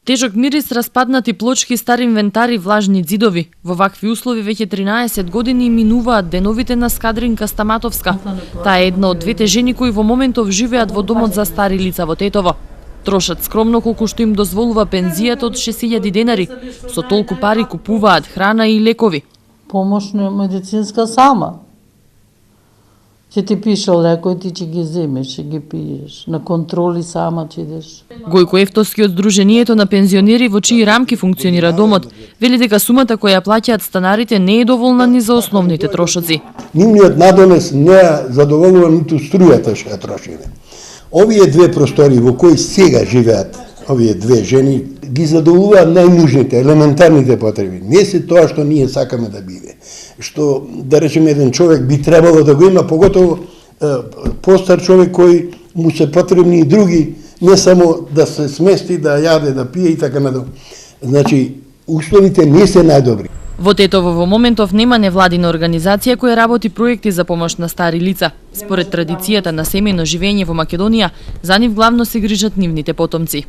Тежок мирис, распаднати плочки, стар инвентари, влажни ѕидови. Во вакви услови веќе 13 години минуваат деновите на Скадринка Стаматовска. Таа е една од двете жени кои во моментов живеат во домот за стари лица во Тетово. Трошат скромно колку што им дозволува пензијата од 6000 денари. Со толку пари купуваат храна и лекови. Помошна медицинска сама. Ќе ти пише лекои, ти ќе ги земеш, ќе ги пиеш. На контроли сама ќе идеш. Гојко Ефтовски од Сдруженијето на пензионери во чии рамки функционира домот, вели дека сумата која плаќаат станарите не е доволна ни за основните трошоци. Нивниот надонес не задоволува ниту струјата што ја трошиме. Овие две простори во кои сега живеат овие две жени ги задоволуваат најнужните, елементарните потреби. Не се тоа што ние сакаме да биде. Што, да речеме, еден човек би требало да го има, поготово постар човек кој му се потребни и други, не само да се смести, да јаде, да пие и така надолу. Значи, условите не се најдобри. Во Тетово во моментов нема невладина организација која работи проекти за помош на стари лица. Според традицијата на семејно живење во Македонија, за нив главно се грижат нивните потомци.